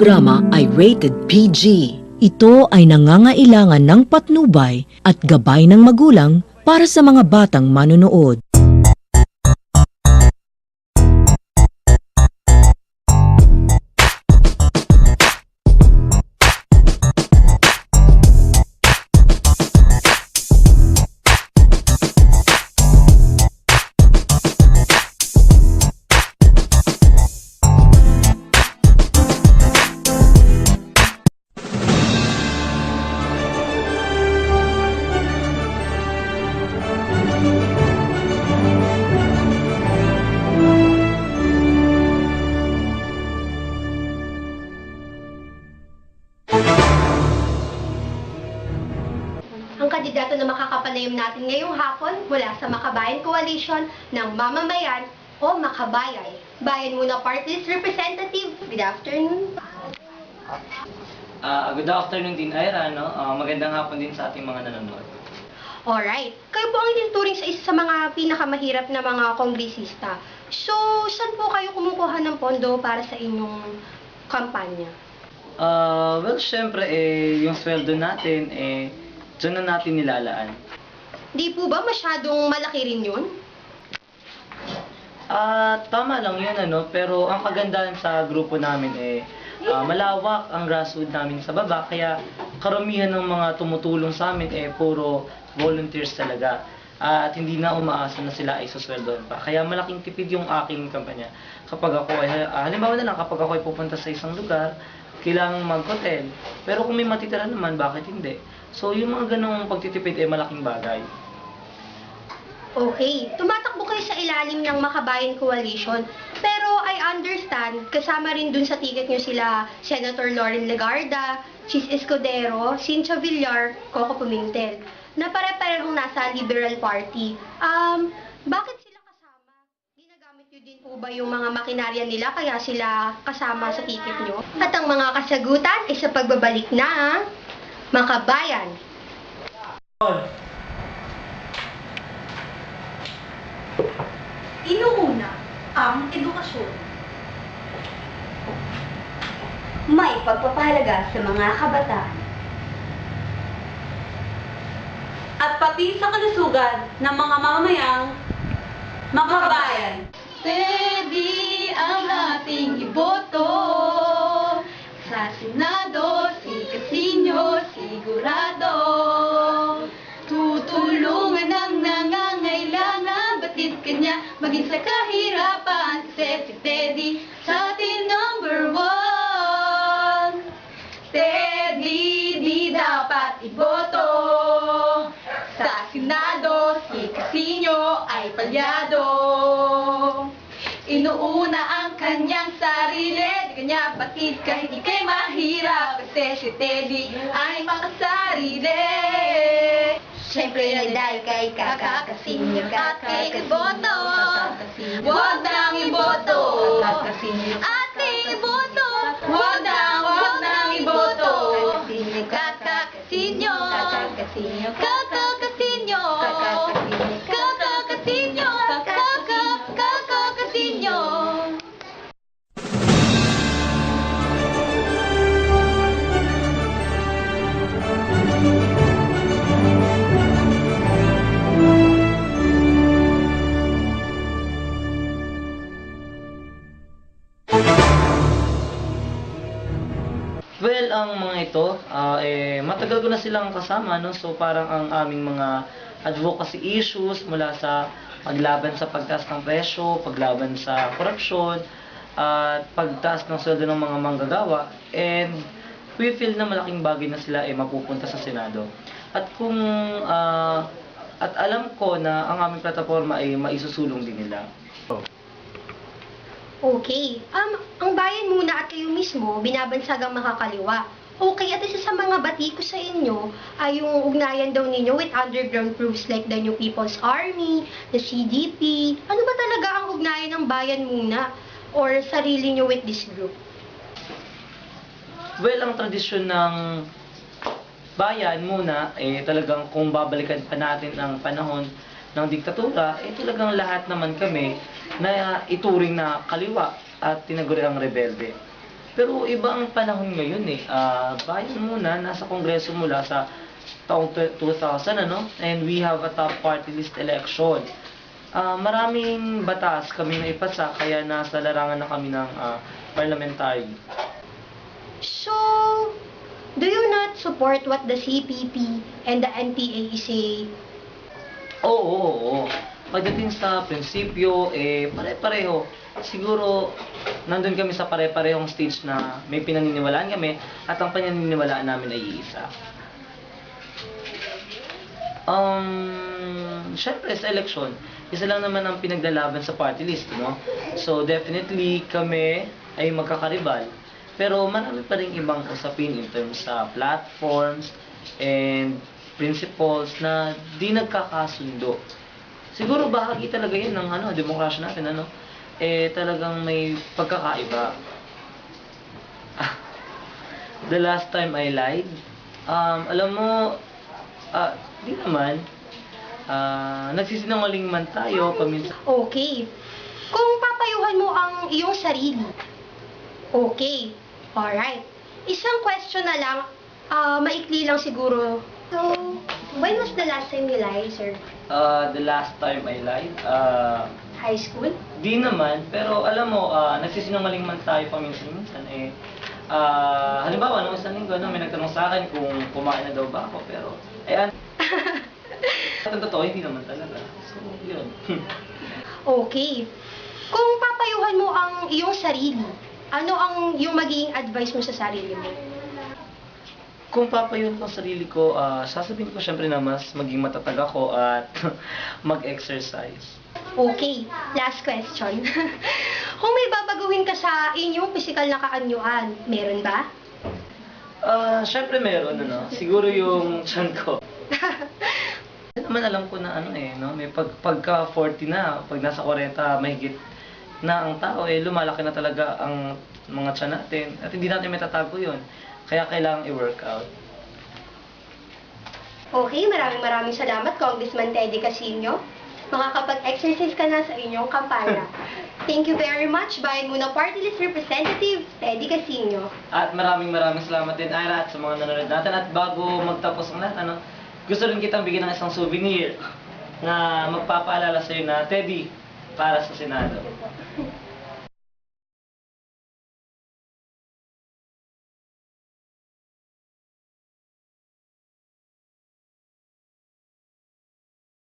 programa ay rated PG. Ito ay nangangailangan ng patnubay at gabay ng magulang para sa mga batang manonood. Ang kandidato na makakapanayam natin ngayong hapon mula sa Makabayan Coalition ng Mamamayan o Makabayay. Bayan Muna Party List Representative. Good afternoon. Good afternoon din, Ira. No? Magandang hapon din sa ating mga nanonood. Alright. Kayo po ang itinuturing sa isa sa mga pinakamahirap na mga kongresista. So, saan po kayo kumukuha ng pondo para sa inyong kampanya? Well, syempre, yung sweldo natin, dyan na natin nilalaan. Di po ba masyadong malaki rin yun? Tama lang yun, pero ang kagandahan sa grupo namin, malawak ang grassroots namin sa baba, kaya karamihan ng mga tumutulong sa amin, puro volunteers talaga. At hindi na umaasa na sila ay susweldohan pa. Kaya malaking tipid yung aking kampanya. Kapag ako ay, halimbawa na lang, kapag ako ay pupunta sa isang lugar, kailangang mag-hotel. Pero kung may matitira naman, bakit hindi? So, yung mga ganong pagtitipid ay malaking bagay. Okay. Tumatakbo kayo sa ilalim ng Makabayan Coalition. Pero I understand, kasama rin dun sa ticket nyo sila Senator Loren Legarda, Chis Escudero, Cynthia Villar, Coco Pimentel, na pare-parehong nasa Liberal Party. Bakit sila kasama? Ginagamit nyo din po ba yung mga makinarya nila kaya sila kasama sa ticket nyo? At ang mga kasagutan ay sa pagbabalik na Makabayan. Inuuna ang edukasyon. May pagpapahalaga sa mga kabataan. At pati sa kalusugan ng mga mamamayang makabayan. Pwede ang ating iboto sa Senado, si Casino, sigurado. Tutulungan ang nangangailangan, batid kanya maging sa kahirapan. Si Teddy sa ating number one. Teddy, di dapat iboto. Sa Senado, si Casino ay palyado. Inuuna ang kanyang sarili, di kanya batid kahit di kay mahirap. Kasi si Teddy ay makasarili. Siyempre ay dahil kay Kakasinyo, iboto. Huwag nang iboto. Ating iboto. Huwag nang iboto. Kakasinyo. Kakasinyo. Kakasinyo. Kakasinyo. Kakasinyo. Well, ang mga ito, matagal ko na silang kasama, no? So, parang ang aming mga advocacy issues mula sa paglaban sa pagtaas ng presyo, paglaban sa korupsyon, at pagtaas ng sweldo ng mga manggagawa. And we feel na malaking bagay na sila mapupunta sa Senado. At kung at alam ko na ang aming plataforma ay maisusulong din nila. Okay. Ang bayan muna at kayo mismo, binabansagang makakaliwa. Okay, at isa sa mga bati ko sa inyo ay yung ugnayan daw ninyo with underground groups like the New People's Army, the CDP. Ano ba talaga ang ugnayan ng bayan muna or sarili nyo with this group? Well, ang tradisyon ng bayan muna, talagang kung babalikan pa natin ang panahon ng diktatura, talagang lahat naman kami na ituring na kaliwa at tinaguri ang rebelde. Pero iba ang panahon ngayon eh. Bayan muna, nasa kongreso mula sa taong 2000, ano? And we have a top party list election. Maraming batas kami na ipasa, kaya nasa larangan na kami ng parliamentary. So, do you not support what the CPP and the NPA say? Oo. Pagdating sa prinsipyo, pare-pareho. Siguro, nandun kami sa pare-parehong stage na may pinaniniwalaan kami at ang pinaniniwalaan namin ay iisa. Syempre sa election, isa lang naman ang pinaglalaban sa party list, no? So, definitely kami ay magkakaribal. Pero marami pa rin ibang usapin in terms sa platforms and principles na di nagkakasundo. Siguro bahagi talaga yun ng demokrasya natin, talagang may pagkakaiba. The last time I lied, alam mo, di naman, nagsisinungaling man tayo paminsan. Okay. Kung papayuhan mo ang iyong sarili. Okay. Alright. Isang question na lang, maikli lang siguro. So, when was the last time you lied, sir? The last time I lied, High school? di naman, pero alam mo, nagsisinungaling man tayo paminsan-minsan, halimbawa, nung isang linggo, may nagtanong sa akin kung kumain na daw ba ako, pero, ang totoo, hindi naman talaga. So, yun. Okay. Kung papayuhan mo ang iyong sarili, ano ang yung magiging advice mo sa sarili mo? Kung papayun ko ang sarili ko, sasabihin ko syempre na mas maging matatag ako at mag-exercise. Okay, last question. Kung may babaguhin ka sa inyong physical na kaanyuan, meron ba? Syempre meron, siguro yung tiyan ko. Naman alam ko na may pagka 40 na, pag nasa 40 mahigit na ang tao, lumalaki na talaga ang mga tiyan natin at hindi natin matatago yun. Kaya kailangang i-workout. Okay, maraming salamat, Congressman Teddy Casino. Makakapag-exercise ka na sa inyong kampanya. Thank you very much, Bayan Muna Party List Representative Teddy Casino. At maraming salamat din, Ira, at sa mga nanonood natin. At bago magtapos ang lahat, gusto rin kitang bigyan ng isang souvenir na magpapaalala sa'yo na Teddy para sa Senado.